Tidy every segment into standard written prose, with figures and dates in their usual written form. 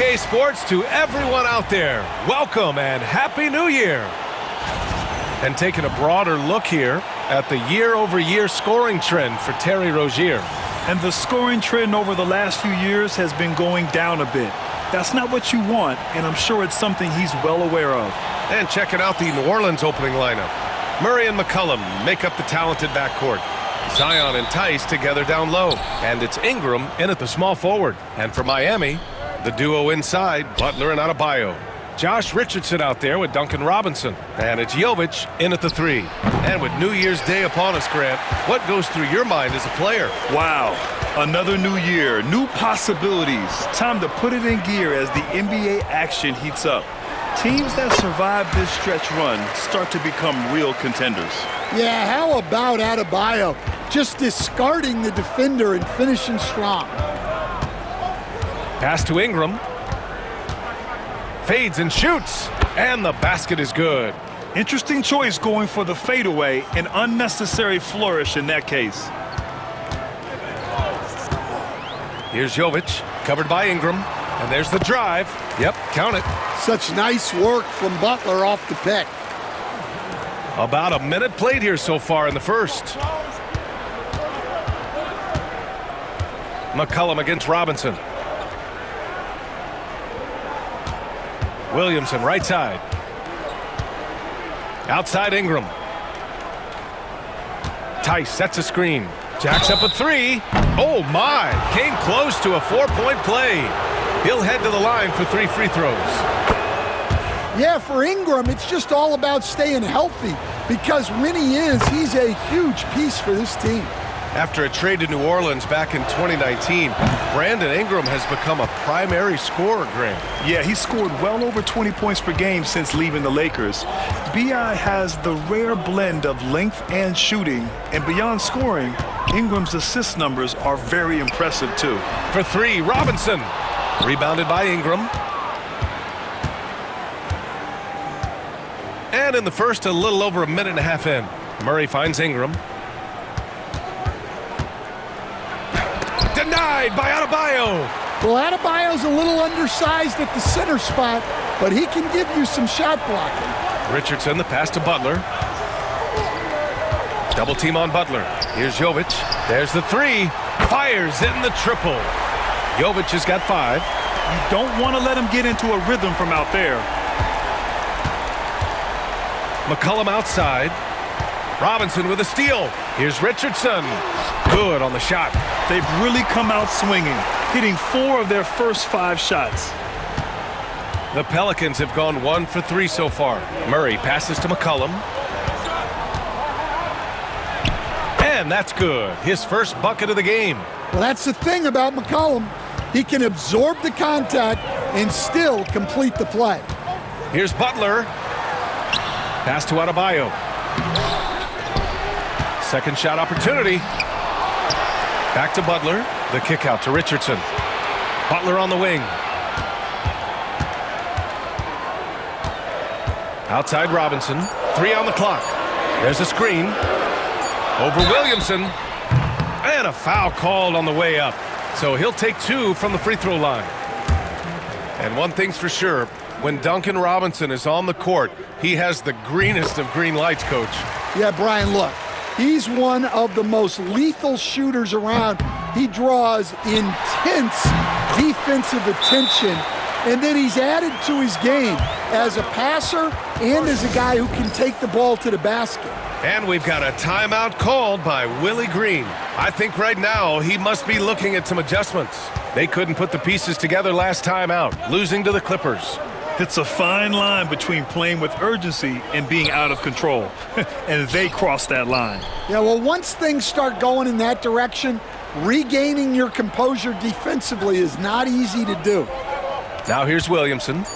Okay, sports, to everyone out there, welcome and Happy New Year. And taking a broader look here at the year-over-year scoring trend for Terry Rozier. And the scoring trend over the last few years has been going down a bit. That's not what you want, and I'm sure it's something he's well aware of. And checking out the New Orleans opening lineup. Murray and McCollum make up the talented backcourt. Zion and Tice together down low. And it's Ingram in at the small forward. And for Miami, the duo inside, Butler and Adebayo. Josh Richardson out there with Duncan Robinson. And it's Jovic in at the 3. And with New Year's Day upon us, Grant, what goes through your mind as a player? Wow, another new year, new possibilities. Time to put it in gear as the NBA action heats up. Teams that survive this stretch run start to become real contenders. Yeah, how about Adebayo just discarding the defender and finishing strong? Pass to Ingram. Fades and shoots. And the basket is good. Interesting choice going for the fadeaway, an unnecessary flourish in that case. Here's Jovic, covered by Ingram. And there's the drive. Yep, count it. Such nice work from Butler off the pick. About a minute played here so far in the first. McCollum against Robinson. Williamson, right side. Outside Ingram. Tice sets a screen. Jacks up a 3. Oh my! Came close to a 4-point play. He'll head to the line for 3 free throws. Yeah, for Ingram, it's just all about staying healthy because when he is, he's a huge piece for this team. After a trade to New Orleans back in 2019, Brandon Ingram has become a primary scorer, Grant. Yeah, he scored well over 20 points per game since leaving the Lakers. B.I. has the rare blend of length and shooting, and beyond scoring, Ingram's assist numbers are very impressive too. For 3, Robinson. Rebounded by Ingram. And in the first, a little over a minute and a half in. Murray finds Ingram. Denied by Adebayo. Well, Adebayo's a little undersized at the center spot, but he can give you some shot blocking. Richardson, the pass to Butler. Double team on Butler. Here's Jovic. There's the 3. Fires in the triple. Jovic has got 5. You don't want to let him get into a rhythm from out there. McCollum outside. Robinson with a steal. Here's Richardson. Good on the shot. They've really come out swinging, hitting 4 of their first 5 shots. The Pelicans have gone 1 for 3 so far. Murray passes to McCollum. And that's good. His first bucket of the game. Well, that's the thing about McCollum. He can absorb the contact and still complete the play. Here's Butler. Pass to Adebayo. Second shot opportunity. Back to Butler. The kick out to Richardson. Butler on the wing. Outside Robinson. 3 on the clock. There's a screen. Over Williamson. And a foul called on the way up. So he'll take 2 from the free throw line. And one thing's for sure, when Duncan Robinson is on the court, he has the greenest of green lights, Coach. Yeah, Brian, look. He's one of the most lethal shooters around. He draws intense defensive attention, and then he's added to his game as a passer and as a guy who can take the ball to the basket. And we've got a timeout called by Willie Green. I think right now he must be looking at some adjustments. They couldn't put the pieces together last time out, losing to the Clippers. It's a fine line between playing with urgency and being out of control. And they crossed that line. Yeah, well, once things start going in that direction, regaining your composure defensively is not easy to do. Now here's Williamson.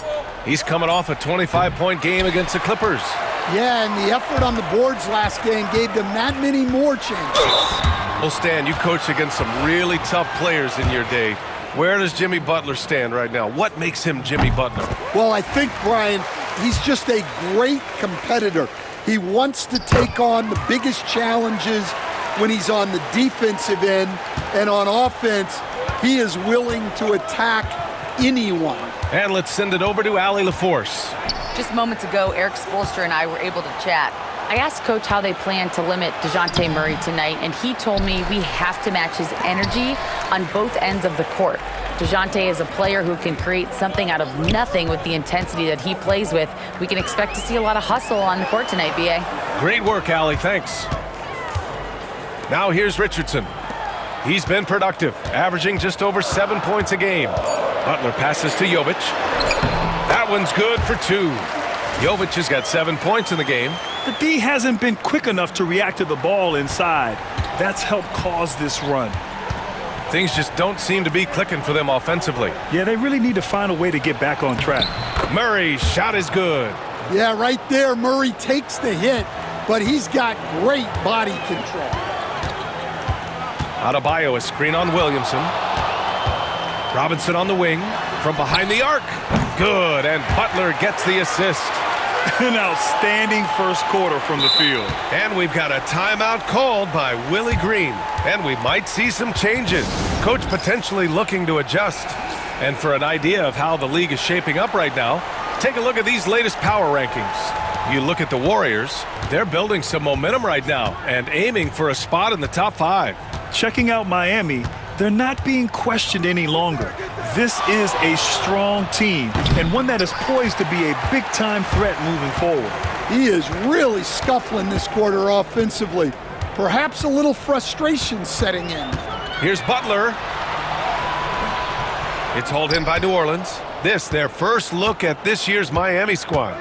He's coming off a 25-point game against the Clippers. Yeah, and the effort on the boards last game gave them that many more chances. Well, Stan, you coached against some really tough players in your day. Where does Jimmy Butler stand right now? What makes him Jimmy Butler? Well, I think, Brian, he's just a great competitor. He wants to take on the biggest challenges when he's on the defensive end, and on offense, he is willing to attack anyone. And let's send it over to Allie LaForce. Just moments ago, Eric Spoelstra and I were able to chat. I asked Coach how they plan to limit DeJounte Murray tonight, and he told me we have to match his energy on both ends of the court. DeJounte is a player who can create something out of nothing with the intensity that he plays with. We can expect to see a lot of hustle on the court tonight, B.A. Great work, Allie. Thanks. Now here's Richardson. He's been productive, averaging just over 7 points a game. Butler passes to Jovic. That one's good for 2. Jovic has got 7 points in the game. The D hasn't been quick enough to react to the ball inside. That's helped cause this run. Things just don't seem to be clicking for them offensively. Yeah, they really need to find a way to get back on track. Murray's shot is good. Yeah, right there, Murray takes the hit, but he's got great body control. Adebayo, a screen on Williamson. Robinson on the wing, from behind the arc. Good, and Butler gets the assist. An outstanding first quarter from the field. And we've got a timeout called by Willie Green. And we might see some changes. Coach potentially looking to adjust. And for an idea of how the league is shaping up right now, take a look at these latest power rankings. You look at the Warriors, they're building some momentum right now and aiming for a spot in the top 5. Checking out Miami, they're not being questioned any longer. This is a strong team and one that is poised to be a big-time threat moving forward. He is really scuffling this quarter offensively. Perhaps a little frustration setting in. Here's Butler. It's hauled in by New Orleans. This, their first look at this year's Miami squad.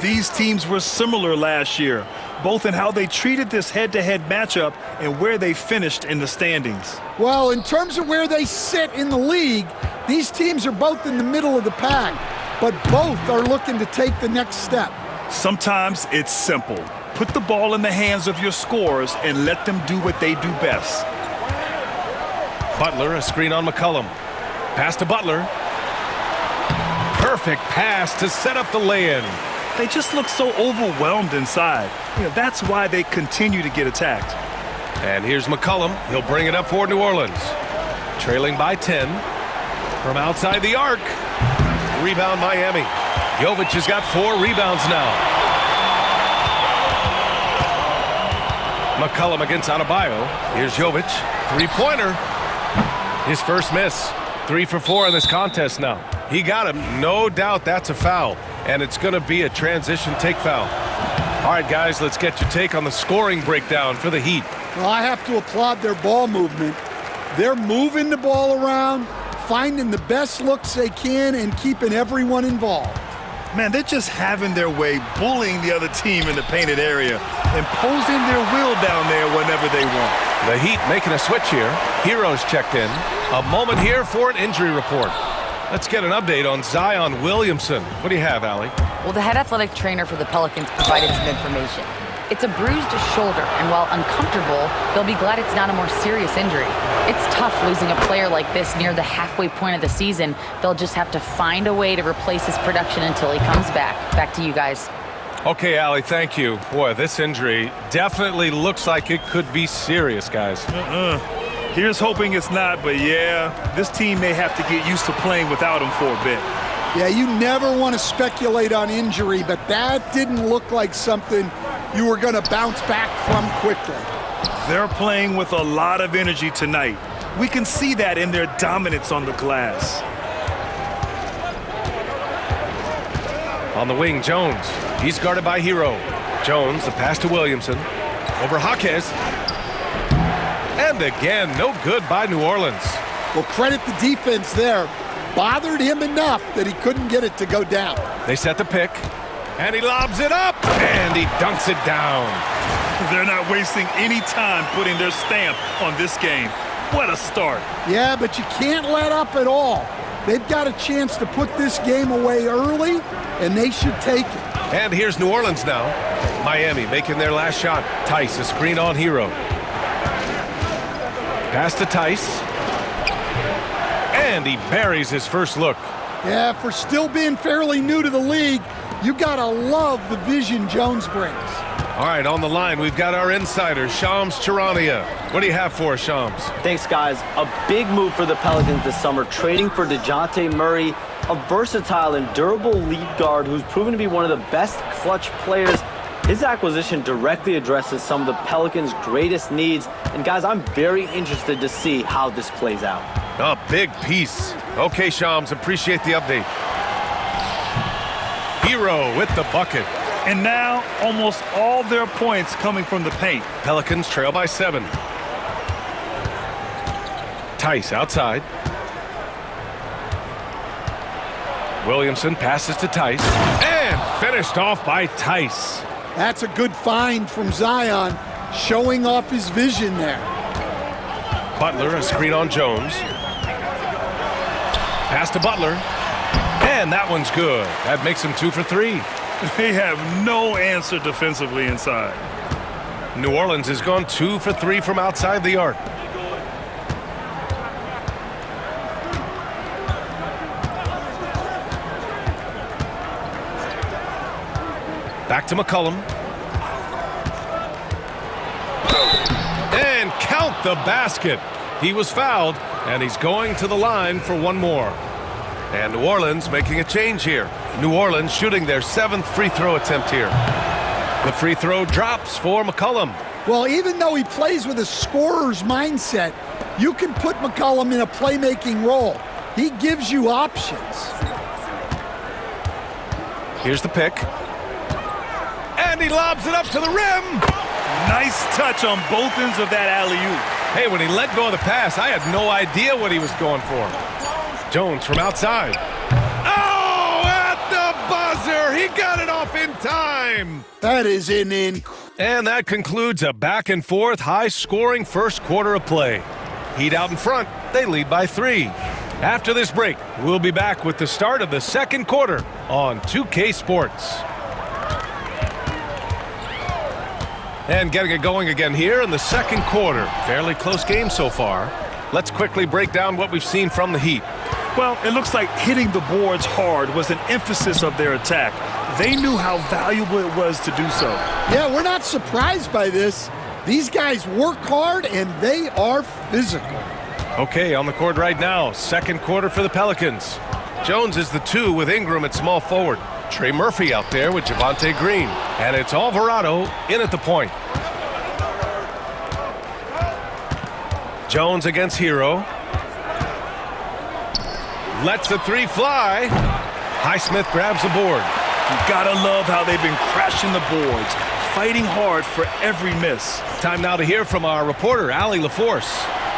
These teams were similar last year, both in how they treated this head-to-head matchup and where they finished in the standings. Well, in terms of where they sit in the league, these teams are both in the middle of the pack, but both are looking to take the next step. Sometimes it's simple. Put the ball in the hands of your scorers and let them do what they do best. Butler, a screen on McCollum. Pass to Butler. Perfect pass to set up the lay-in. They just look so overwhelmed inside. That's why they continue to get attacked. And here's McCollum. He'll bring it up for New Orleans. Trailing by 10. From outside the arc. Rebound Miami. Jovic has got 4 rebounds now. McCollum against Adebayo. Here's Jovic. 3-pointer. His first miss. 3 for 4 in this contest now. He got him. No doubt that's a foul. And it's going to be a transition take foul. All right, guys, let's get your take on the scoring breakdown for the Heat. Well, I have to applaud their ball movement. They're moving the ball around, finding the best looks they can, and keeping everyone involved. Man, they're just having their way, bullying the other team in the painted area, imposing their will down there whenever they want. The Heat making a switch here. Heroes checked in. A moment here for an injury report. Let's get an update on Zion Williamson. What do you have, Allie? Well, the head athletic trainer for the Pelicans provided some information. It's a bruised shoulder, and while uncomfortable, they'll be glad it's not a more serious injury. It's tough losing a player like this near the halfway point of the season. They'll just have to find a way to replace his production until he comes back. Back to you guys. Okay, Allie, thank you. Boy, this injury definitely looks like it could be serious, guys. Here's hoping it's not, but yeah, this team may have to get used to playing without him for a bit. Yeah, you never want to speculate on injury, but that didn't look like something you were going to bounce back from quickly. They're playing with a lot of energy tonight. We can see that in their dominance on the glass. On the wing, Jones. He's guarded by Hero. Jones, the pass to Williamson. Over Jaquez. And again, no good by New Orleans. Well, credit the defense there. Bothered him enough that he couldn't get it to go down. They set the pick. And he lobs it up. And he dunks it down. They're not wasting any time putting their stamp on this game. What a start. Yeah, but you can't let up at all. They've got a chance to put this game away early, and they should take it. And here's New Orleans now. Miami making their last shot. Tice, a screen on Hero. Pass to Tice. And he buries his first look. Yeah, for still being fairly new to the league, you gotta love the vision Jones brings. All right, on the line, we've got our insider, Shams Charania. What do you have for us, Shams? Thanks, guys. A big move for the Pelicans this summer, trading for DeJounte Murray, a versatile and durable lead guard who's proven to be one of the best clutch players. His acquisition directly addresses some of the Pelicans' greatest needs. And, guys, I'm very interested to see how this plays out. A big piece. Okay, Shams, appreciate the update. Hero with the bucket. And now, almost all their points coming from the paint. Pelicans trail by 7. Tice outside. Williamson passes to Tice. And finished off by Tice. That's a good find from Zion, showing off his vision there. Butler, a screen on Jones. Pass to Butler. And that one's good. That makes him 2 for 3. They have no answer defensively inside. New Orleans has gone 2 for 3 from outside the arc. Back to McCollum. And count the basket. He was fouled, and he's going to the line for one more. And New Orleans making a change here. New Orleans shooting their 7th free throw attempt here. The free throw drops for McCollum. Well, even though he plays with a scorer's mindset, you can put McCollum in a playmaking role. He gives you options. Here's the pick. And he lobs it up to the rim. Nice touch on both ends of that alley-oop. Hey, when he let go of the pass, I had no idea what he was going for. Jones from outside. Oh, at the buzzer. He got it off in time. That is an And that concludes a back-and-forth, high-scoring first quarter of play. Heat out in front. They lead by 3. After this break, we'll be back with the start of the second quarter on 2K Sports. And getting it going again here in the second quarter. Fairly close game so far. Let's quickly break down what we've seen from the Heat. Well, it looks like hitting the boards hard was an emphasis of their attack. They knew how valuable it was to do so. Yeah, we're not surprised by this. These guys work hard, and they are physical. Okay, on the court right now, second quarter for the Pelicans. Jones is the 2 with Ingram at small forward. Trey Murphy out there with Javonte Green. And it's Alvarado in at the point. Jones against Hero. Lets the 3 fly. Highsmith grabs the board. You gotta love how they've been crashing the boards, fighting hard for every miss. Time now to hear from our reporter, Allie LaForce.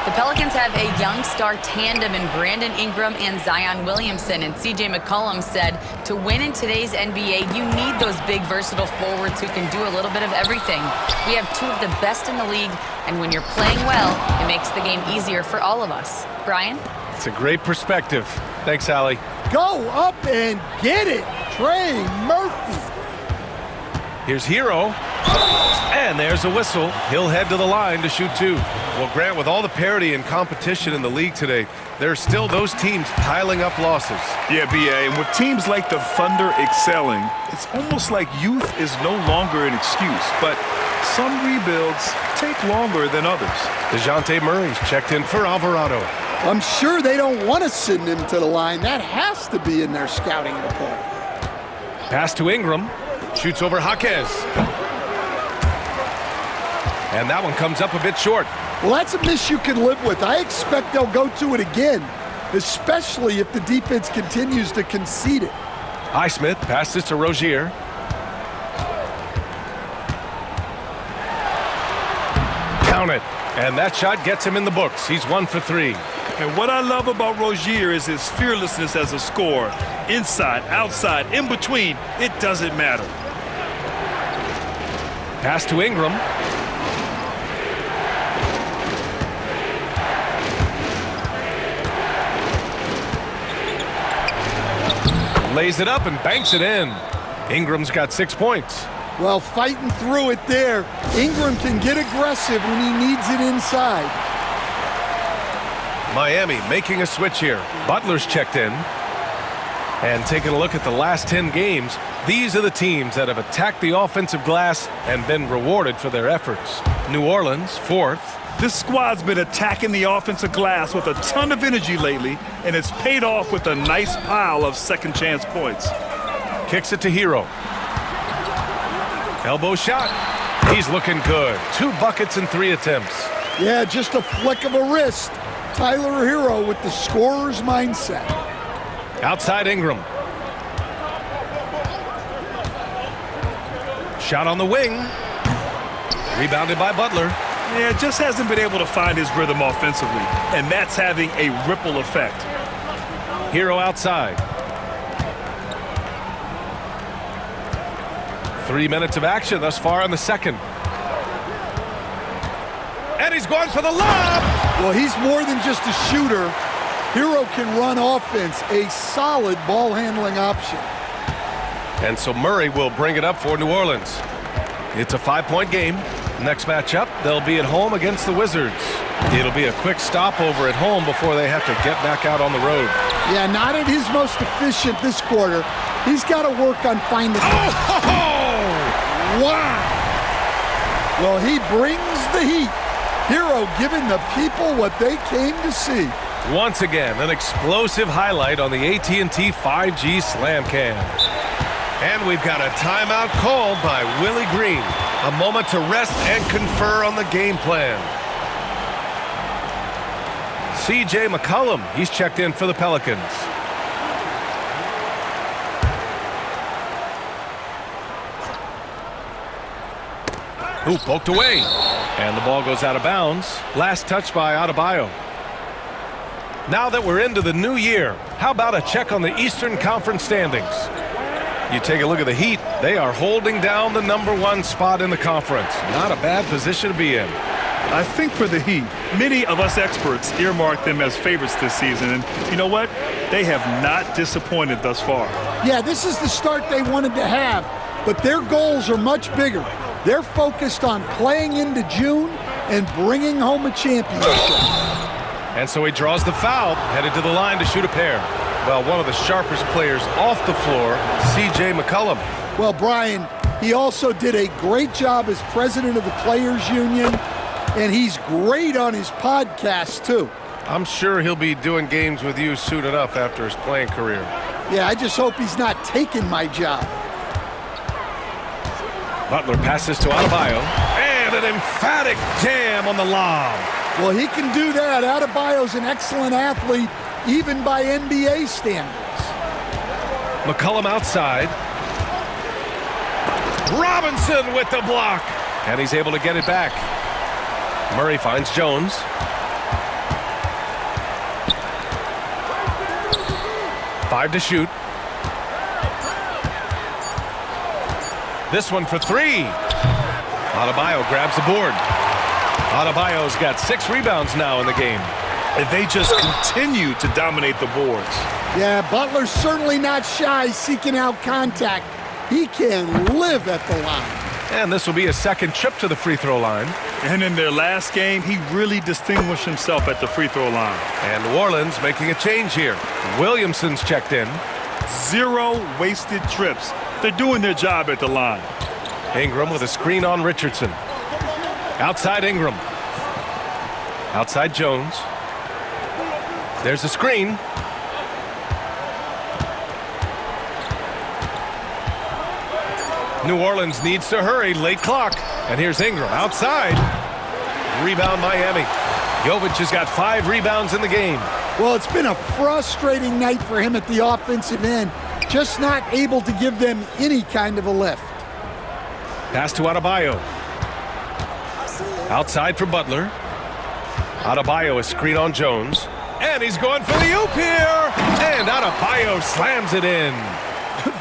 The Pelicans have a young star tandem in Brandon Ingram and Zion Williamson, and C.J. McCollum said to win in today's NBA, you need those big, versatile forwards who can do a little bit of everything. We have 2 of the best in the league, and when you're playing well, it makes the game easier for all of us. Brian? It's a great perspective. Thanks, Allie. Go up and get it, Trey Murphy. Here's Hero. And there's a whistle. He'll head to the line to shoot 2. Well, Grant, with all the parity and competition in the league today, there's still those teams piling up losses. Yeah, B.A., and with teams like the Thunder excelling, it's almost like youth is no longer an excuse. But some rebuilds take longer than others. DeJounte Murray's checked in for Alvarado. I'm sure they don't want to send him to the line. That has to be in their scouting report. Pass to Ingram. Shoots over Jaquez. And that one comes up a bit short. Well, that's a miss you can live with. I expect they'll go to it again, especially if the defense continues to concede it. Highsmith passes to Rozier. Count it. And that shot gets him in the books. He's 1 for 3. And what I love about Rozier is his fearlessness as a scorer. Inside, outside, in between, it doesn't matter. Pass to Ingram. Lays it up and banks it in. Ingram's got 6 points. Well, fighting through it there. Ingram can get aggressive when he needs it inside. Miami making a switch here. Butler's checked in. And taking a look at the last 10 games, these are the teams that have attacked the offensive glass and been rewarded for their efforts. New Orleans, 4th. This squad's been attacking the offensive glass with a ton of energy lately, and it's paid off with a nice pile of second chance points. Kicks it to Hero. Elbow shot. He's looking good. 2 buckets in 3 attempts. Yeah, just a flick of a wrist. Tyler Hero with the scorer's mindset. Outside Ingram. Shot on the wing. Rebounded by Butler. Yeah, just hasn't been able to find his rhythm offensively, and that's having a ripple effect. Hero outside. 3 minutes of action thus far in the second. And he's going for the lob. Well, he's more than just a shooter. Hero can run offense, a solid ball handling option. And so Murray will bring it up for New Orleans. It's a 5-point game. Next matchup, they'll be at home against the Wizards. It'll be a quick stopover at home before they have to get back out on the road. Yeah, not at his most efficient this quarter. He's got to work on finding... Wow! Well, he brings the heat. Hero giving the people what they came to see. Once again, an explosive highlight on the AT&T 5G Slam Cam. And we've got a timeout called by Willie Green. A moment to rest and confer on the game plan. C.J. McCollum, he's checked in for the Pelicans. Ooh, poked away. And the ball goes out of bounds. Last touch by Adebayo. Now that we're into the new year, how about a check on the Eastern Conference standings? You take a look at the Heat, they are holding down the #1 spot in the conference. Not a bad position to be in. I think for the Heat, many of us experts earmarked them as favorites this season, and you know what? They have not disappointed thus far. Yeah, this is the start they wanted to have, but their goals are much bigger. They're focused on playing into June and bringing home a championship. And so he draws the foul, headed to the line to shoot a pair. Well, one of the sharpest players off the floor, C.J. McCollum. Well, Brian, he also did a great job as president of the Players Union, and he's great on his podcast, too. I'm sure he'll be doing games with you soon enough after his playing career. Yeah, I just hope he's not taking my job. Butler passes to Adebayo, and an emphatic jam on the lob. Well, he can do that. Adebayo's an excellent athlete, even by NBA standards. McCollum outside. Robinson with the block, and he's able to get it back. Murray finds Jones. Five to shoot. This one for 3. Adebayo grabs the board. Adebayo's got 6 rebounds now in the game. And they just continue to dominate the boards. Yeah, Butler's certainly not shy seeking out contact. He can live at the line. And this will be his second trip to the free throw line. And in their last game, he really distinguished himself at the free throw line. And New Orleans making a change here. Williamson's checked in. 0 wasted trips. They're doing their job at the line. Ingram with a screen on Richardson. Outside Ingram. Outside Jones. There's a screen. New Orleans needs to hurry. Late clock. And here's Ingram outside. Rebound Miami. Jovic has got 5 rebounds in the game. Well, it's been a frustrating night for him at the offensive end. Just not able to give them any kind of a lift. Pass to Adebayo. Outside for Butler. Adebayo is screen on Jones. And he's going for the oop here. And Adebayo slams it in.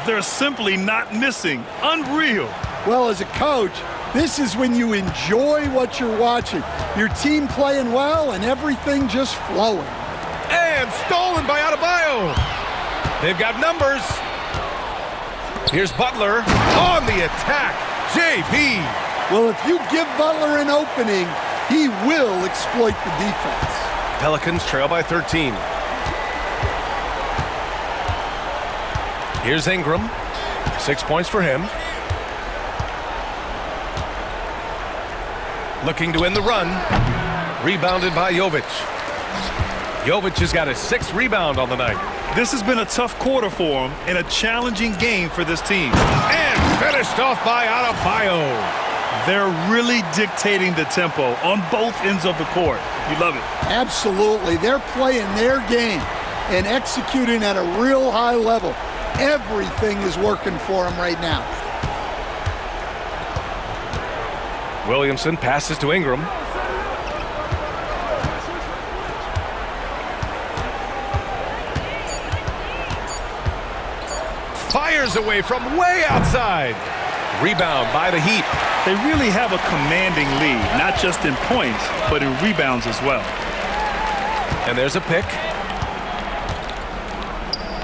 They're simply not missing. Unreal. Well, as a coach, this is when you enjoy what you're watching. Your team playing well and everything just flowing. And stolen by Adebayo. They've got numbers. Here's Butler on the attack. JB. Well, if you give Butler an opening, he will exploit the defense. Pelicans trail by 13. Here's Ingram. 6 points for him. Looking to win the run. Rebounded by Jovic. Jovic has got his 6th rebound on the night. This has been a tough quarter for him and a challenging game for this team. And finished off by Adebayo. They're really dictating the tempo on both ends of the court. You love it. Absolutely. They're playing their game and executing at a real high level. Everything is working for them right now. Williamson passes to Ingram. Fires away from way outside. Rebound by the Heat. They really have a commanding lead, not just in points, but in rebounds as well. And there's a pick.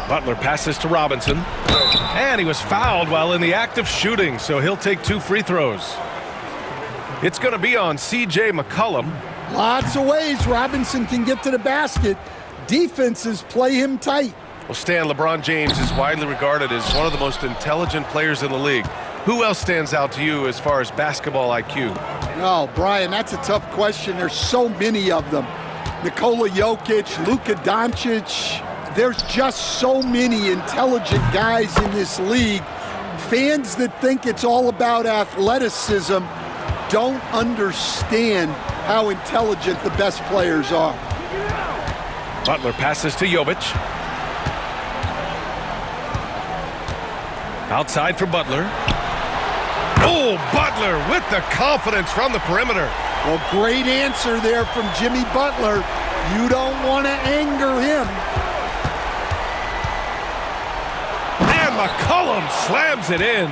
Butler passes to Robinson. And he was fouled while in the act of shooting, so he'll take 2 free throws. It's going to be on C.J. McCollum. Lots of ways Robinson can get to the basket. Defenses play him tight. Well, Stan, LeBron James is widely regarded as one of the most intelligent players in the league. Who else stands out to you as far as basketball IQ? Oh, Brian, that's a tough question. There's so many of them. Nikola Jokic, Luka Doncic. There's just so many intelligent guys in this league. Fans that think it's all about athleticism don't understand how intelligent the best players are. Butler passes to Jovic. Outside for Butler. Oh, Butler with the confidence from the perimeter. Well, great answer there from Jimmy Butler. You don't want to anger him. And McCollum slams it in.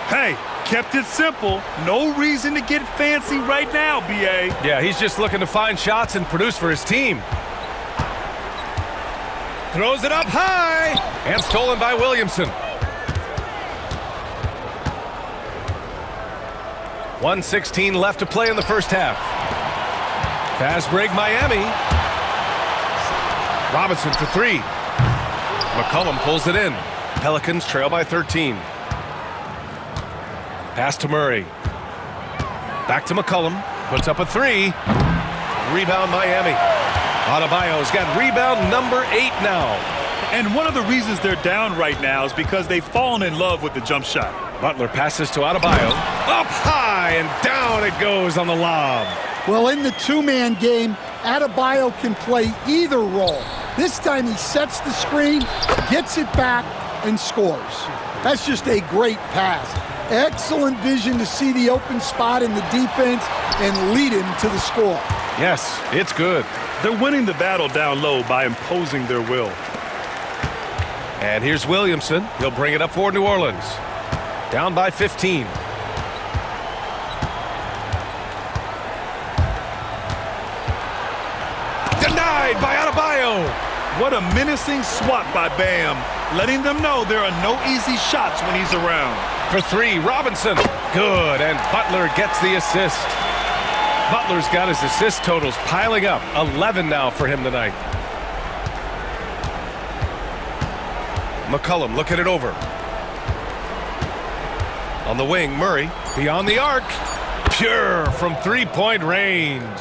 Hey, kept it simple. No reason to get fancy right now, B.A. Yeah, he's just looking to find shots and produce for his team. Throws it up high. And stolen by Williamson. 1:16 left to play in the first half. Fast break Miami. Robinson for 3. McCollum pulls it in. Pelicans trail by 13. Pass to Murray. Back to McCollum. Puts up a 3. Rebound Miami. Adebayo's got rebound number 8 now. And one of the reasons they're down right now is because they've fallen in love with the jump shot. Butler passes to Adebayo. Up high and down it goes on the lob. Well, in the two-man game, Adebayo can play either role. This time he sets the screen, gets it back, and scores. That's just a great pass. Excellent vision to see the open spot in the defense and lead him to the score. Yes, it's good. They're winning the battle down low by imposing their will. And here's Williamson. He'll bring it up for New Orleans. Down by 15. Denied by Adebayo. What a menacing swat by Bam, letting them know there are no easy shots when he's around. For 3, Robinson. Good, and Butler gets the assist. Butler's got his assist totals piling up. 11 now for him tonight. McCollum looking it over. On the wing, Murray. Beyond the arc. Pure from 3-point range.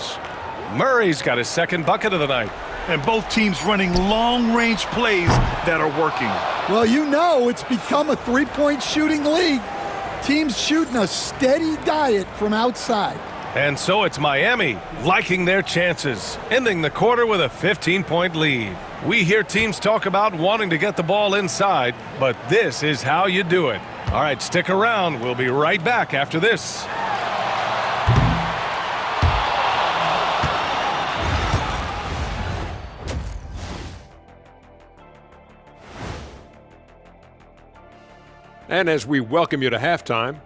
Murray's got his 2nd bucket of the night. And both teams running long-range plays that are working. Well, you know it's become a three-point shooting league. Teams shooting a steady diet from outside. And so it's Miami liking their chances, ending the quarter with a 15-point lead. We hear teams talk about wanting to get the ball inside, but this is how you do it. All right, stick around. We'll be right back after this. And as we welcome you to halftime,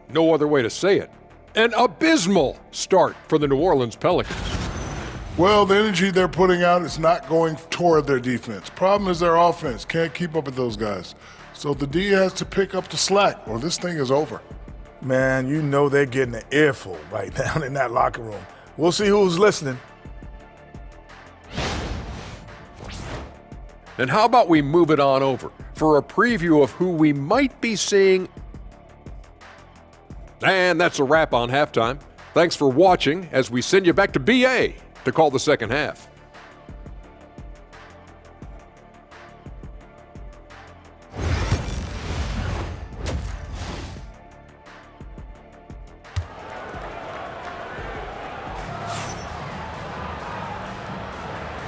no other way to say it, an abysmal start for the New Orleans Pelicans. Well, the energy they're putting out is not going toward their defense. Problem is their offense can't keep up with those guys. So the D has to pick up the slack or this thing is over. Man, you know they're getting an earful right now in that locker room. We'll see who's listening. And how about we move it on over for a preview of who we might be seeing. And that's a wrap on halftime. Thanks for watching as we send you back to BA to call the second half.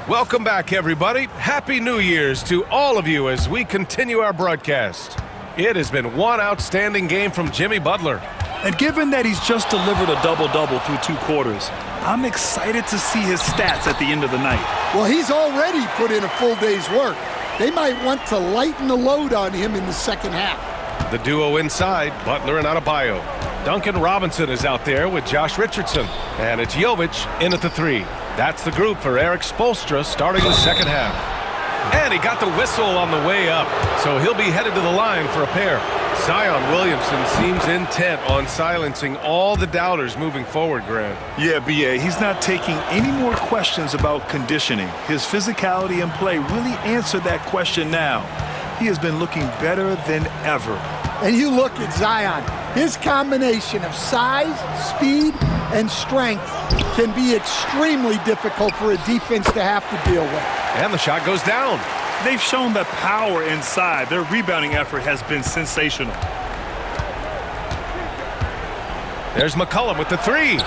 Welcome back, everybody. Happy New Year's to all of you as we continue our broadcast. It has been one outstanding game from Jimmy Butler. And given that he's just delivered a double-double through 2 quarters, I'm excited to see his stats at the end of the night. Well, he's already put in a full day's work. They might want to lighten the load on him in the second half. The duo inside, Butler and Adebayo. Duncan Robinson is out there with Josh Richardson. And it's Jovic in at the 3. That's the group for Eric Spoelstra starting the second half. And he got the whistle on the way up, so he'll be headed to the line for a pair. Zion Williamson seems intent on silencing all the doubters moving forward, Grant. Yeah, B.A., he's not taking any more questions about conditioning. His physicality and play really answered that question now. He has been looking better than ever. And you look at Zion, his combination of size, speed, and strength can be extremely difficult for a defense to have to deal with. And the shot goes down. They've shown the power inside. Their rebounding effort has been sensational. There's McCollum with the 3.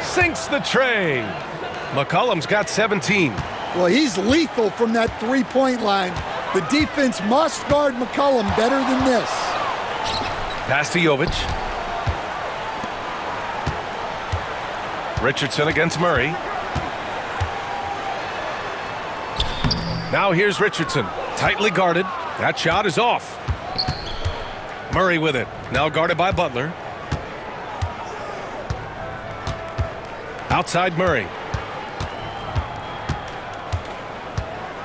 Sinks the tray. McCollum's got 17. Well, he's lethal from that three-point line. The defense must guard McCollum better than this. Pass to Jovic. Richardson against Murray. Now here's Richardson, tightly guarded. That shot is off. Murray with it, now guarded by Butler. Outside Murray.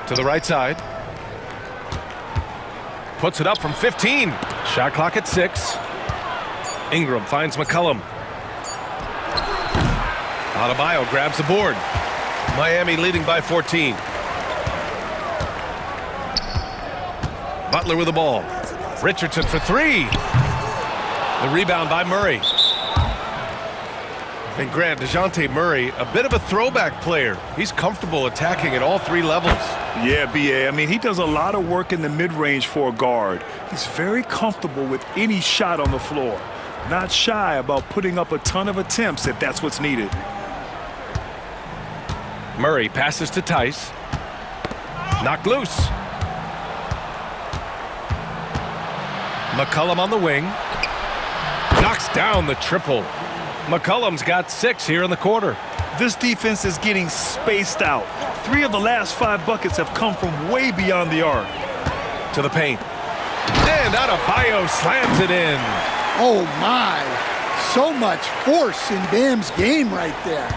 To the right side. Puts it up from 15. Shot clock at 6. Ingram finds McCollum. Adebayo grabs the board. Miami leading by 14. Butler with the ball. Richardson for 3. The rebound by Murray. And Grant, DeJounte Murray, a bit of a throwback player. He's comfortable attacking at all 3 levels. Yeah, B.A., I mean, he does a lot of work in the mid-range for a guard. He's very comfortable with any shot on the floor. Not shy about putting up a ton of attempts if that's what's needed. Murray passes to Tice. Knocked loose. McCollum on the wing. Knocks down the triple. McCollum's got 6 here in the quarter. This defense is getting spaced out. 3 of the last 5 buckets have come from way beyond the arc. To the paint. And Adebayo slams it in. Oh, my. So much force in Bam's game right there.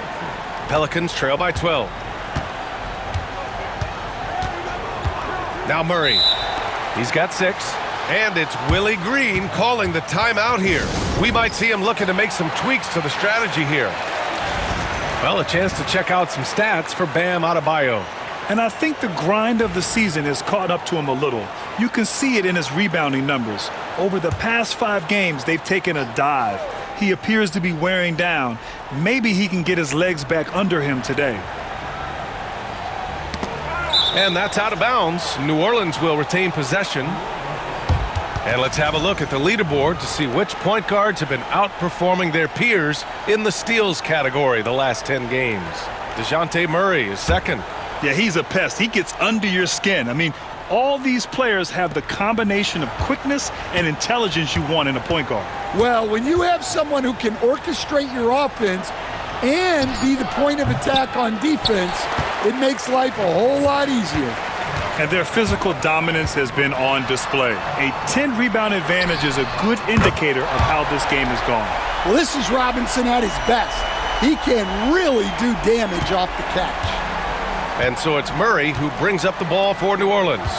Pelicans trail by 12. Now Murray. He's got 6. And it's Willie Green calling the timeout here. We might see him looking to make some tweaks to the strategy here. Well, a chance to check out some stats for Bam Adebayo. And I think the grind of the season has caught up to him a little. You can see it in his rebounding numbers. Over the past 5 games, they've taken a dive. He appears to be wearing down. Maybe he can get his legs back under him today. And that's out of bounds. New Orleans will retain possession. And let's have a look at the leaderboard to see which point guards have been outperforming their peers in the steals category the last 10 games. DeJounte Murray is second. Yeah, he's a pest. He gets under your skin. I mean, all these players have the combination of quickness and intelligence you want in a point guard. Well, when you have someone who can orchestrate your offense and be the point of attack on defense, it makes life a whole lot easier. And their physical dominance has been on display. A 10-rebound advantage is a good indicator of how this game has gone. Well, this is Robinson at his best. He can really do damage off the catch. And so it's Murray who brings up the ball for New Orleans.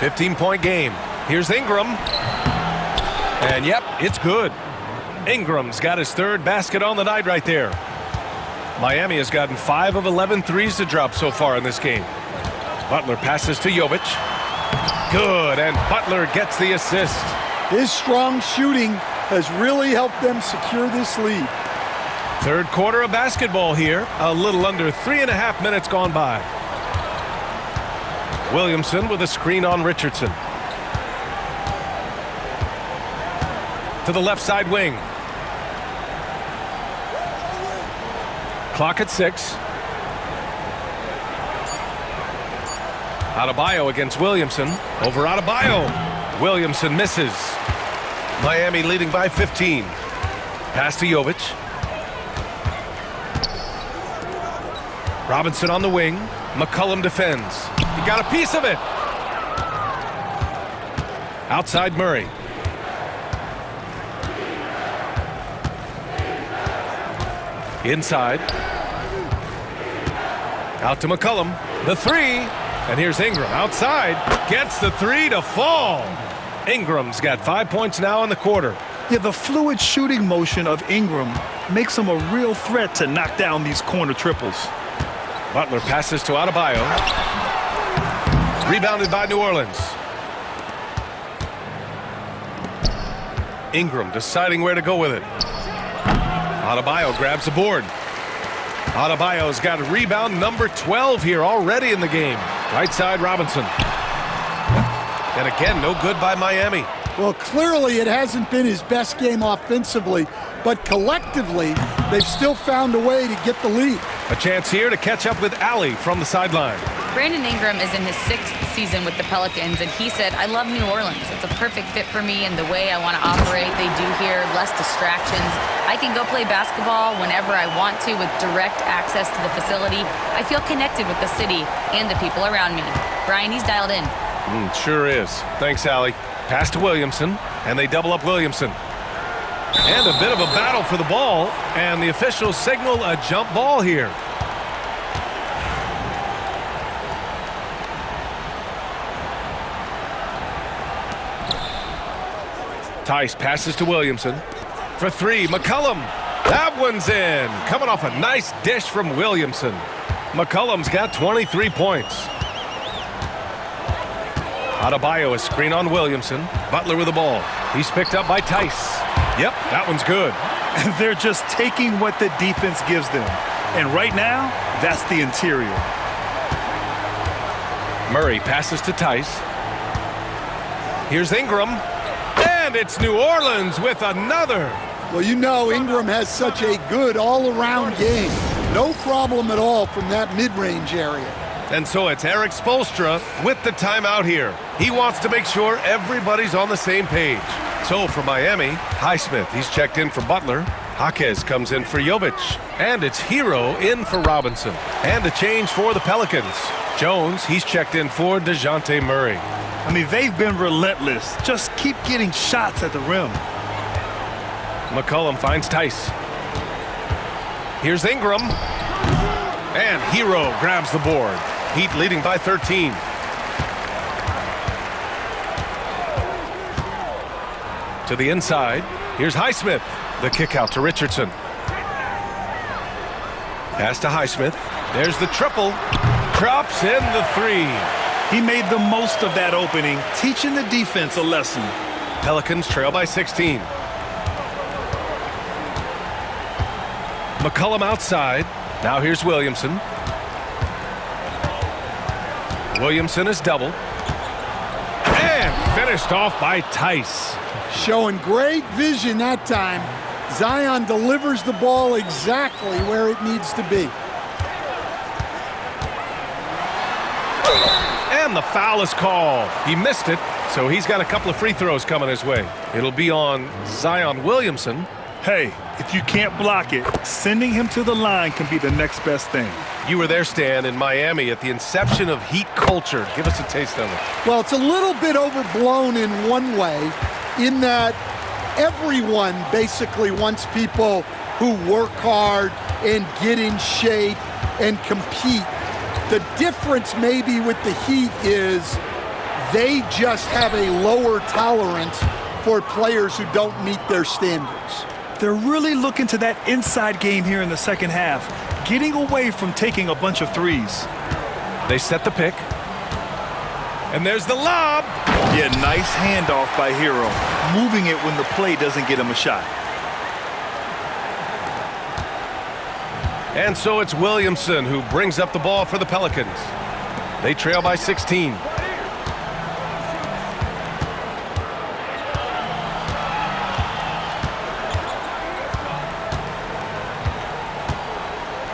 15-point game. Here's Ingram. And yep, it's good. Ingram's got his 3rd basket on the night right there. Miami has gotten 5 of 11 threes to drop so far in this game. Butler passes to Jovic. Good, and Butler gets the assist. His strong shooting has really helped them secure this lead. Third quarter of basketball here. A little under 3.5 minutes gone by. Williamson with a screen on Richardson. To the left side wing. Clock at 6. Adebayo against Williamson. Over Adebayo. Williamson misses. Miami leading by 15. Pass to Jovic. Robinson on the wing. McCollum defends. He got a piece of it. Outside Murray. Inside. Out to McCollum. The three. And here's Ingram outside. Gets the three to fall. Ingram's got 5 points now in the quarter. Yeah, the fluid shooting motion of Ingram makes him a real threat to knock down these corner triples. Butler passes to Adebayo. Rebounded by New Orleans. Ingram deciding where to go with it. Adebayo grabs the board. Adebayo's got rebound number 12 here already in the game. Right side Robinson. And again, no good by Miami. Well, clearly it hasn't been his best game offensively, but collectively, they've still found a way to get the lead. A chance here to catch up with Allie from the sideline. Brandon Ingram is in his 6th season with the Pelicans, and he said, I love New Orleans. It's a perfect fit for me and the way I want to operate. They do here, less distractions. I can go play basketball whenever I want to with direct access to the facility. I feel connected with the city and the people around me. Brian, he's dialed in. Sure is. Thanks, Allie. Pass to Williamson, and they double up Williamson. And a bit of a battle for the ball, and the officials signal a jump ball here. Tice passes to Williamson. For three, McCollum. That one's in. Coming off a nice dish from Williamson. McCollum's got 23 points. Adebayo, a screen on Williamson. Butler with the ball. He's picked up by Tice. Yep, that one's good. And they're just taking what the defense gives them. And right now, that's the interior. Murray passes to Tice. Here's Ingram. And it's New Orleans with another. Well, you know Ingram has such a good all-around game. No problem at all from that mid-range area. And so it's Eric Spoelstra with the timeout here. He wants to make sure everybody's on the same page. So for Miami, Highsmith, he's checked in for Butler. Jaquez comes in for Jovic. And it's Hero in for Robinson. And a change for the Pelicans. Jones, he's checked in for DeJounte Murray. I mean, they've been relentless. Just keep getting shots at the rim. McCollum finds Tice. Here's Ingram. And Hero grabs the board. Heat leading by 13. To the inside. Here's Highsmith. The kick out to Richardson. Pass to Highsmith. There's the triple. Drops in the three. He made the most of that opening, teaching the defense a lesson. Pelicans trail by 16. McCollum outside. Now here's Williamson. Williamson is double. And finished off by Tice. Showing great vision that time. Zion delivers the ball exactly where it needs to be. And the foul is called. He missed it, so he's got a couple of free throws coming his way. It'll be on Zion Williamson. Hey, if you can't block it, sending him to the line can be the next best thing. You were there, Stan, in Miami at the inception of Heat culture. Give us a taste of it. Well, it's a little bit overblown in one way, in that everyone basically wants people who work hard and get in shape and compete. The difference maybe with the Heat is they just have a lower tolerance for players who don't meet their standards. They're really looking to that inside game here in the second half, getting away from taking a bunch of threes. They set the pick. And there's the lob. Yeah, nice handoff by Hero. Moving it when the play doesn't get him a shot. And so it's Williamson who brings up the ball for the Pelicans. They trail by 16.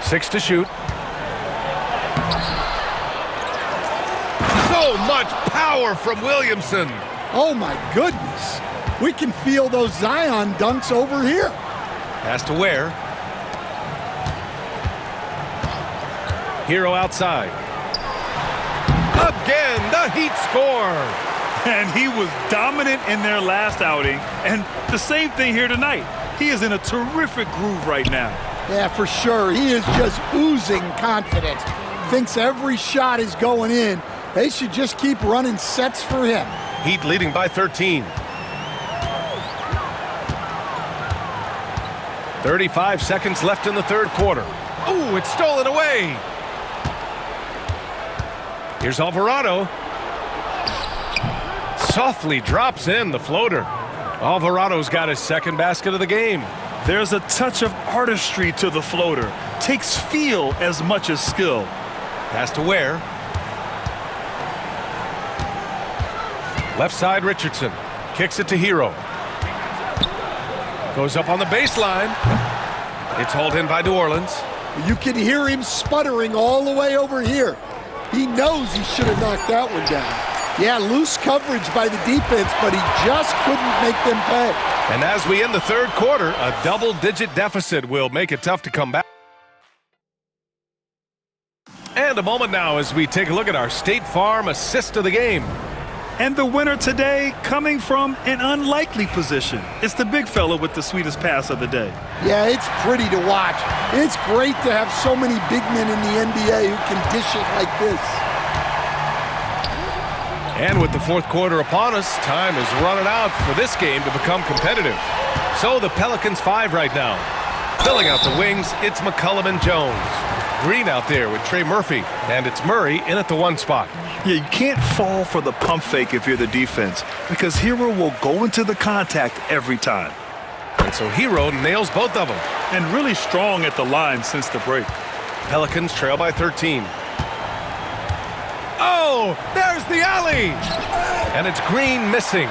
Six to shoot. So much power from Williamson. Oh, my goodness. We can feel those Zion dunks over here. Pass to Ware. Hero outside. Again, the Heat score. And he was dominant in their last outing. And the same thing here tonight. He is in a terrific groove right now. Yeah, for sure. He is just oozing confidence. Thinks every shot is going in. They should just keep running sets for him. Heat leading by 13. 35 seconds left in the third quarter. Oh, it's stolen away. Here's Alvarado. Softly drops in the floater. Alvarado's got his second basket of the game. There's a touch of artistry to the floater. Takes feel as much as skill. Pass to Ware. Left side, Richardson. Kicks it to Hero. Goes up on the baseline. It's hauled in by New Orleans. You can hear him sputtering all the way over here. He knows he should have knocked that one down. Yeah, loose coverage by the defense, but he just couldn't make them pay. And as we end the third quarter, a double-digit deficit will make it tough to come back. And a moment now as we take a look at our State Farm assist of the game. And the winner today coming from an unlikely position. It's the big fella with the sweetest pass of the day. Yeah, it's pretty to watch. It's great to have so many big men in the NBA who can dish it like this. And with the fourth quarter upon us, time is running out for this game to become competitive. So the Pelicans 5 right now. Filling out the wings, it's McCollum and Jones. Green out there with Trey Murphy, and it's Murray in at the 1 spot. Yeah, you can't fall for the pump fake if you're the defense, because Hero will go into the contact every time. And so Hero nails both of them. And really strong at the line since the break. Pelicans trail by 13. Oh, there's the alley! And it's Green missing.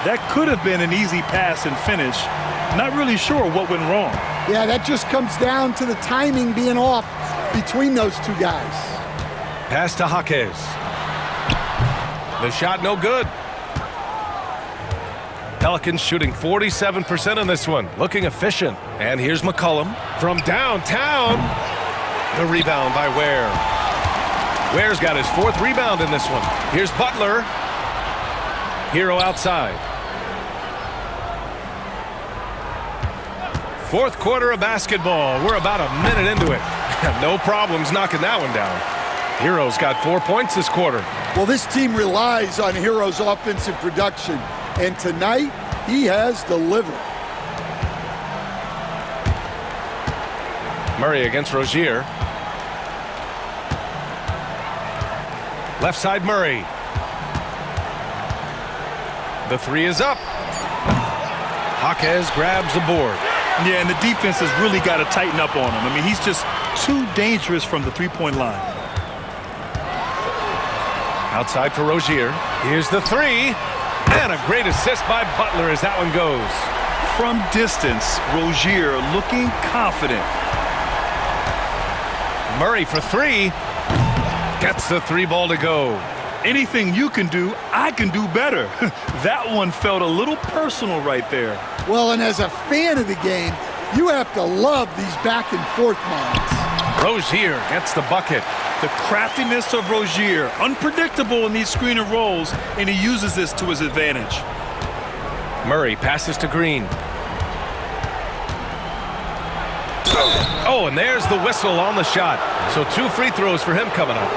That could have been an easy pass and finish. Not really sure what went wrong. Yeah, that just comes down to the timing being off between those two guys. Pass to Jaquez. The shot no good. Pelicans shooting 47% in this one, looking efficient. And here's McCollum from downtown. The rebound by Ware. Ware's got his 4th rebound in this one. Here's Butler. Hero outside. 4th quarter of basketball. We're about a minute into it. No problems knocking that one down. Hero's got 4 points this quarter. Well, this team relies on Hero's offensive production, and tonight he has delivered. Murray against Rozier. Left side Murray. The 3 is up. Jaquez grabs the board. Yeah, and the defense has really got to tighten up on him. I mean, he's just too dangerous from the three-point line. Outside for Rozier. Here's the 3. And a great assist by Butler as that one goes. From distance, Rozier looking confident. Murray for 3. Gets the 3 ball to go. Anything you can do, I can do better. That one felt a little personal right there. Well, and as a fan of the game, you have to love these back and forth moments. Rozier gets the bucket. The craftiness of Rozier, unpredictable in these screen and rolls, and he uses this to his advantage. Murray passes to Green. Oh, and there's the whistle on the shot. So 2 free throws for him coming up.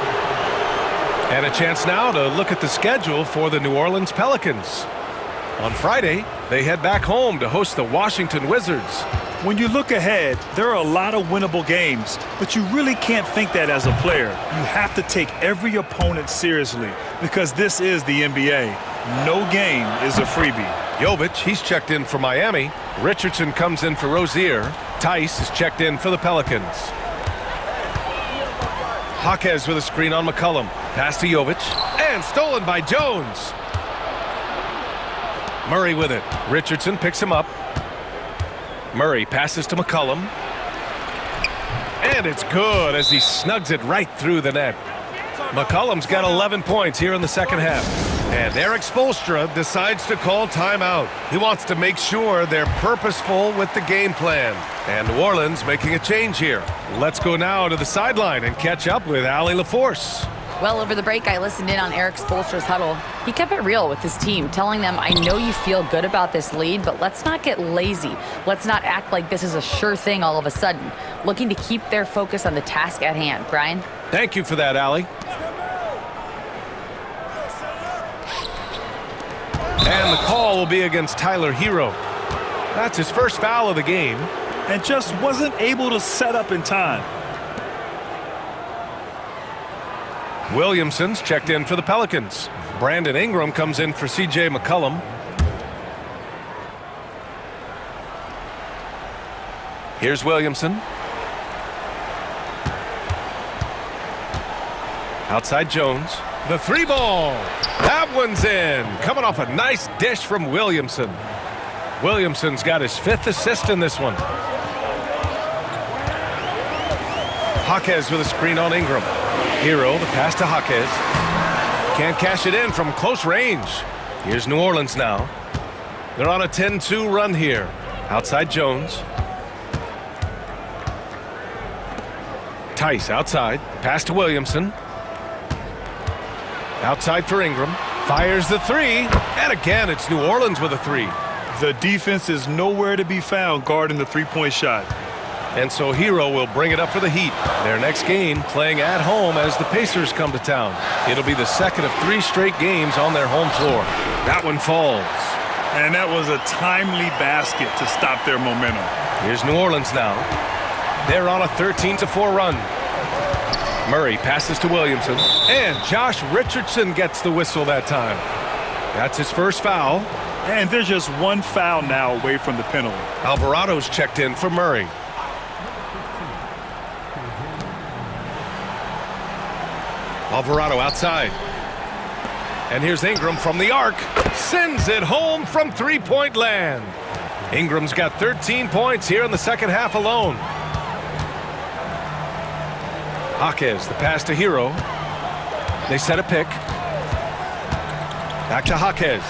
And a chance now to look at the schedule for the New Orleans Pelicans. On Friday, they head back home to host the Washington Wizards. When you look ahead, there are a lot of winnable games, but you really can't think that as a player. You have to take every opponent seriously because this is the NBA. No game is a freebie. Jovic, he's checked in for Miami. Richardson comes in for Rozier. Tice is checked in for the Pelicans. Jaquez with a screen on McCollum. Pass to Jovic. And stolen by Jones. Murray with it. Richardson picks him up. Murray passes to McCollum. And it's good as he snugs it right through the net. McCollum's got 11 points here in the second half. And Eric Spoelstra decides to call timeout. He wants to make sure they're purposeful with the game plan. And New Orleans making a change here. Let's go now to the sideline and catch up with Allie LaForce. Well, over the break, I listened in on Eric Spoelstra's huddle. He kept it real with his team, telling them, I know you feel good about this lead, but let's not get lazy. Let's not act like this is a sure thing all of a sudden. Looking to keep their focus on the task at hand. Brian? Thank you for that, Allie. And the call will be against Tyler Hero. That's his first foul of the game. And just wasn't able to set up in time. Williamson's checked in for the Pelicans. Brandon Ingram comes in for C.J. McCollum. Here's Williamson. Outside Jones. The three ball. That one's in. Coming off a nice dish from Williamson. Williamson's got his 5th assist in this one. Jaquez with a screen on Ingram. Hero, the pass to Jaquez. Can't cash it in from close range. Here's New Orleans now. They're on a 10-2 run here. Outside Jones. Tice outside. Pass to Williamson. Outside for Ingram. Fires the three. And again, it's New Orleans with a three. The defense is nowhere to be found guarding the three-point shot. And so Hero will bring it up for the Heat. Their next game playing at home as the Pacers come to town. It'll be the second of 3 straight games on their home floor. That one falls. And that was a timely basket to stop their momentum. Here's New Orleans now. They're on a 13-4 run. Murray passes to Williamson. And Josh Richardson gets the whistle that time. That's his first foul. And there's just one foul now away from the penalty. Alvarado's checked in for Murray. Alvarado outside. And here's Ingram from the arc. Sends it home from three-point land. Ingram's got 13 points here in the second half alone. Jaquez, the pass to Hero. They set a pick. Back to Jaquez.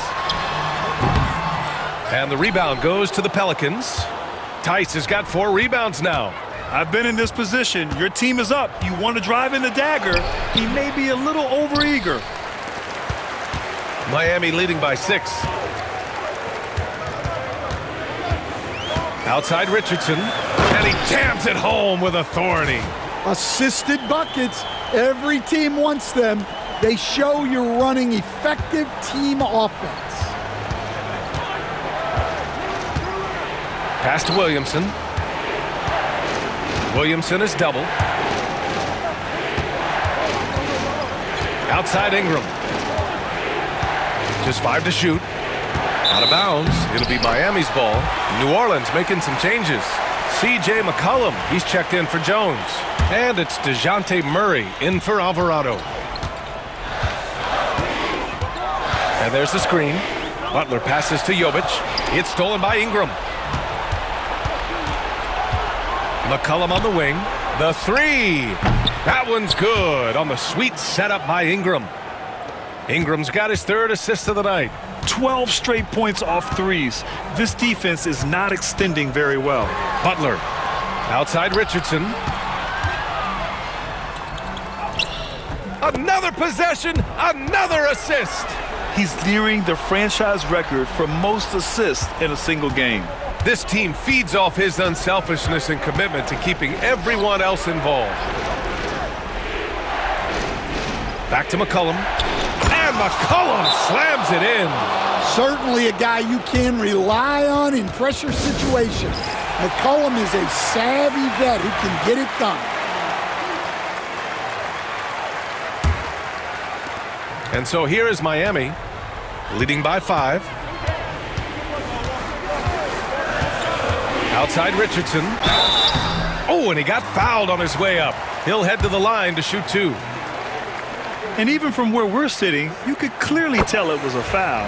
And the rebound goes to the Pelicans. Tice has got 4 rebounds now. I've been in this position. Your team is up. You want to drive in the dagger. He may be a little overeager. Miami leading by 6. Outside Richardson. And he jams it home with authority. Assisted buckets. Every team wants them. They show you're running effective team offense. Pass to Williamson. Williamson is double. Outside Ingram. Just 5 to shoot. Out of bounds. It'll be Miami's ball. New Orleans making some changes. C.J. McCollum, he's checked in for Jones. And it's DeJounte Murray in for Alvarado. And there's the screen. Butler passes to Jovic. It's stolen by Ingram. McCollum on the wing. The three. That one's good on the sweet setup by Ingram. Ingram's got his 3rd assist of the night. 12 straight points off threes. This defense is not extending very well. Butler. Outside Richardson. Another possession. Another assist. He's nearing the franchise record for most assists in a single game. This team feeds off his unselfishness and commitment to keeping everyone else involved. Back to McCollum. And McCollum slams it in. Certainly a guy you can rely on in pressure situations. McCollum is a savvy vet who can get it done. And so here is Miami, leading by 5. Outside Richardson. Oh, and he got fouled on his way up. He'll head to the line to shoot 2. And even from where we're sitting, you could clearly tell it was a foul.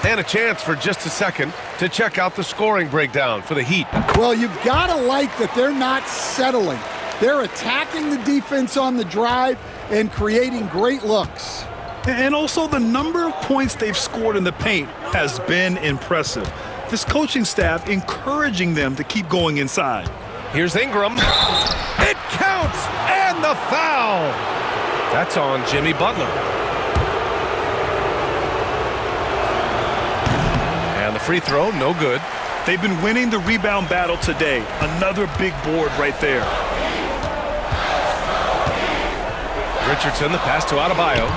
And a chance for just a second to check out the scoring breakdown for the Heat. Well, you've got to like that they're not settling. They're attacking the defense on the drive and creating great looks. And also the number of points they've scored in the paint has been impressive. This coaching staff encouraging them to keep going inside. Here's Ingram. It counts! And the foul! That's on Jimmy Butler. And the free throw, no good. They've been winning the rebound battle today. Another big board right there. Richardson, the pass to Adebayo.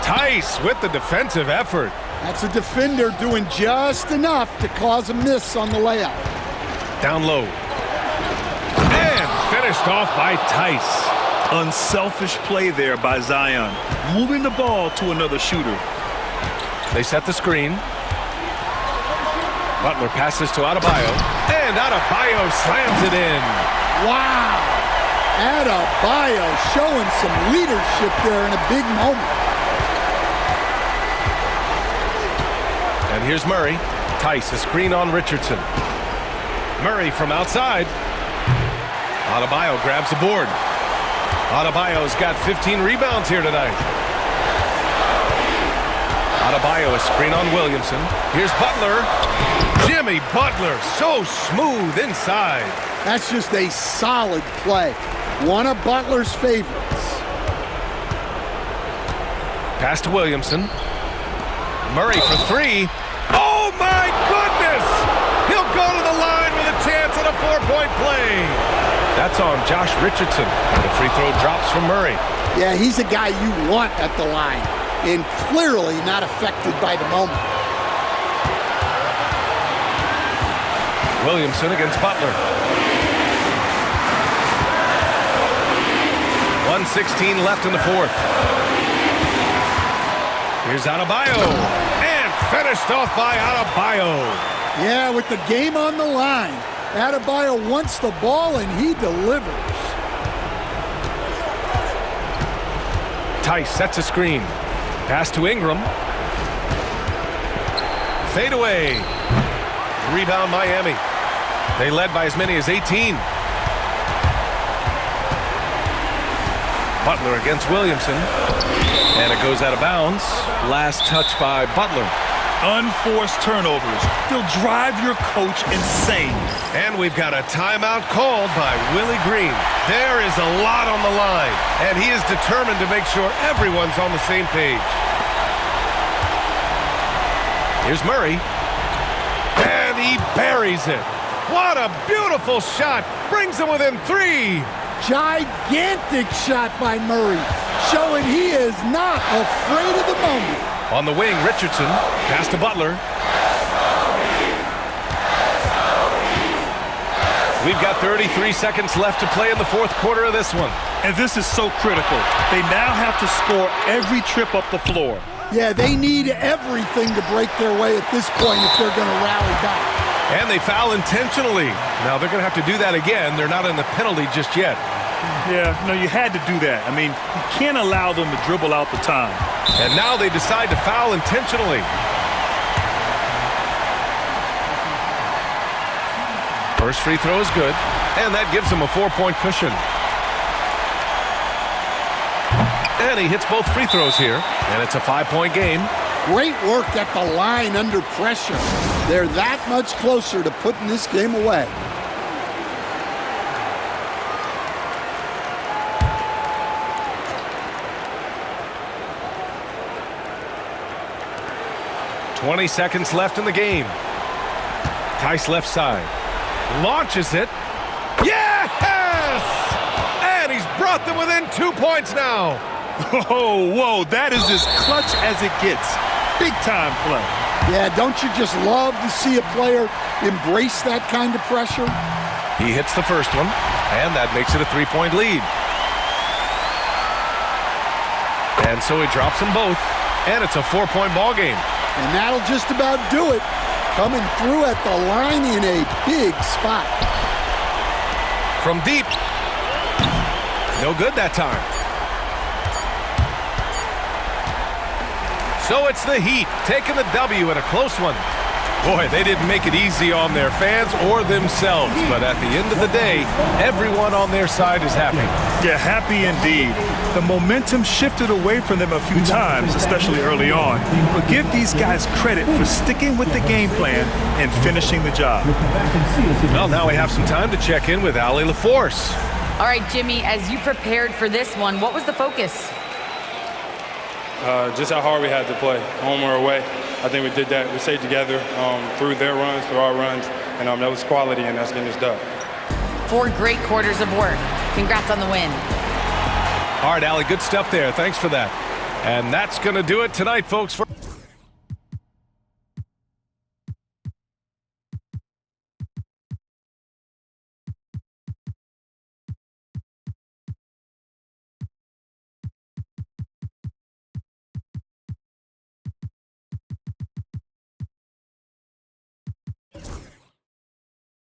Tice with the defensive effort. That's a defender doing just enough to cause a miss on the layup. Down low. And finished off by Tice. Unselfish play there by Zion, moving the ball to another shooter. They set the screen. Butler passes to Adebayo. And Adebayo slams it in. Wow! Adebayo showing some leadership there in a big moment. And here's Murray. Tice, a screen on Richardson. Murray from outside. Adebayo grabs the board. Adebayo's got 15 rebounds here tonight. Adebayo, a screen on Williamson. Here's Butler. Jimmy Butler, so smooth inside. That's just a solid play. One of Butler's favorites. Pass to Williamson. Murray for 3. Oh, my goodness! He'll go to the line with a chance at a 4-point play. That's on Josh Richardson. The free throw drops from Murray. Yeah, he's a guy you want at the line, and clearly not affected by the moment. Williamson against Butler. 1:16 left in the 4th. Here's Adebayo. And finished off by Adebayo. Yeah, with the game on the line, Adebayo wants the ball and he delivers. Tice sets a screen. Pass to Ingram. Fade away. Rebound Miami. They led by as many as 18. Butler against Williamson. And it goes out of bounds. Last touch by Butler. Unforced turnovers. They'll drive your coach insane. And we've got a timeout called by Willie Green. There is a lot on the line, and he is determined to make sure everyone's on the same page. Here's Murray. And he buries it. What a beautiful shot. Brings him within 3. Gigantic shot by Murray, showing he is not afraid of the moment. On the wing, Richardson. Pass to Butler. We've got 33 seconds left to play in the 4th quarter of this one. And this is so critical. They now have to score every trip up the floor. Yeah, they need everything to break their way at this point if they're going to rally back. And they foul intentionally. Now they're going to have to do that again. They're not in the penalty just yet. Yeah, no, you had to do that. I mean, you can't allow them to dribble out the time. And now they decide to foul intentionally. First free throw is good, and that gives him a 4-point cushion. And he hits both free throws here, and it's a 5-point game. Great work at the line under pressure. They're that much closer to putting this game away. "20 seconds left in the game. Tice left side. Launches it. Yes! And he's brought them within 2 points now. Oh, whoa, that is as clutch as it gets. big-time play. Yeah, don't you just love to see a player embrace that kind of pressure? He hits the first one, and that makes it a 3-point lead. And so he drops them both, and it's a 4-point ball game. And that'll just about do it. Coming through at the line in a big spot. From deep. No good that time. So it's the Heat taking the W in a close one. Boy, they didn't make it easy on their fans or themselves, but at the end of the day, everyone on their side is happy. Yeah, happy indeed. The momentum shifted away from them a few times, especially early on. But give these guys credit for sticking with the game plan and finishing the job. Well, now we have some time to check in with Allie LaForce. All right, Jimmy, as you prepared for this one, what was the focus? Just how hard we had to play, home or away. I think we did that. We stayed together through their runs, through our runs, and that was quality, and that's getting us done. 4 great quarters of work. Congrats on the win. All right, Allie, good stuff there. Thanks for that. And that's going to do it tonight, folks.